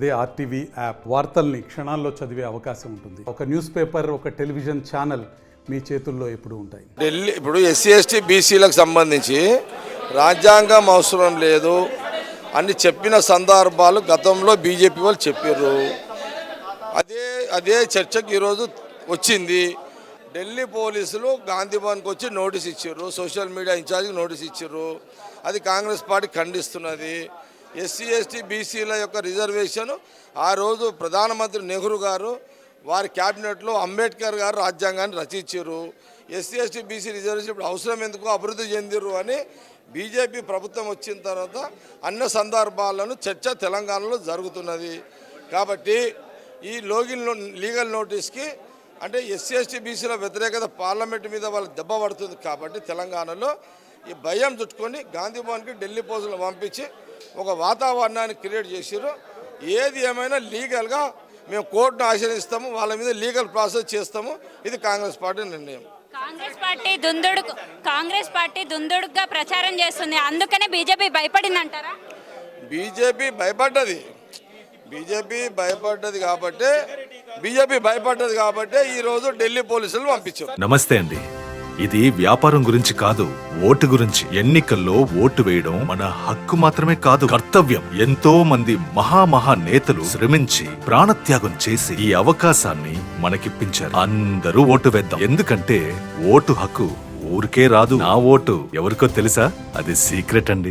అదే RTV app వార్తల్ని క్షణాల్లో చదివే అవకాశం ఉంటుంది. ఒక న్యూస్ పేపర్, ఒక టెలివిజన్ ఛానల్ మీ చేతుల్లో ఎప్పుడు ఉంటాయి. ఢిల్లీ ఇప్పుడు ఎస్సీ ఎస్టీ బీసీలకు సంబంధించి రాజ్యాంగం అవసరం లేదు అని చెప్పిన సందర్భాలు గతంలో బీజేపీ వాళ్ళు చెప్పారు. అదే చర్చకు ఈరోజు వచ్చింది. ఢిల్లీ పోలీసులు గాంధీ భవన్కి వచ్చి నోటీస్ ఇచ్చారు, సోషల్ మీడియా ఇన్ఛార్జ్కి నోటీస్ ఇచ్చారు. అది కాంగ్రెస్ పార్టీ ఖండిస్తున్నది. ఎస్సీ ఎస్టీ బీసీల యొక్క రిజర్వేషన్ ఆ రోజు ప్రధానమంత్రి నెహ్రూ గారు వారి క్యాబినెట్లో అంబేద్కర్ గారు రాజ్యాంగాన్ని రచించారు. ఎస్సీ ఎస్టీ బీసీ రిజర్వేషన్ ఇప్పుడు అవసరం ఎందుకు, అభివృద్ధి చెందిరు అని బీజేపీ ప్రభుత్వం వచ్చిన తర్వాత అన్ని సందర్భాలను చర్చ తెలంగాణలో జరుగుతున్నది. కాబట్టి ఈ లీగల్ నోటీస్కి అంటే ఎస్సీ ఎస్టీ బీసీల వ్యతిరేకత పార్లమెంట్ మీద వాళ్ళకి దెబ్బ పడుతుంది. కాబట్టి తెలంగాణలో ఈ భయం చుట్టుకొని గాంధీ భవన్కి ఢిల్లీ పోలీసులను పంపించి ఒక వాతావరణాన్ని క్రియేట్ చేసారు. ఏది ఏమైనా లీగల్గా మేము కోర్టును ఆశ్రయిస్తాము, వాళ్ళ మీద లీగల్ ప్రాసెస్ చేస్తాము. ఇది కాంగ్రెస్ పార్టీ నిర్ణయం. కాంగ్రెస్ పార్టీ దుందుడుగా ప్రచారం చేస్తుంది, అందుకనే బీజేపీ భయపడిందంటారా? బీజేపీ భయపడ్డది కాబట్టి ఈరోజు ఢిల్లీ పోలీసులు పంపించారు. నమస్తే అండి. ఇది వ్యాపారం గురించి కాదు, ఓటు గురించి. ఎన్నికల్లో ఓటు వేయడం మన హక్కు మాత్రమే కాదు, కర్తవ్యం. ఎంతో మంది మహా నేతలు శ్రమించి ప్రాణత్యాగం చేసి ఈ అవకాశాన్ని మనకిప్పించారు. అందరూ ఓటు వేద్దాం. ఎందుకంటే ఓటు హక్కు ఊరికే రాదు. నా ఓటు ఎవరికో తెలుసా? అది సీక్రెట్ అండి.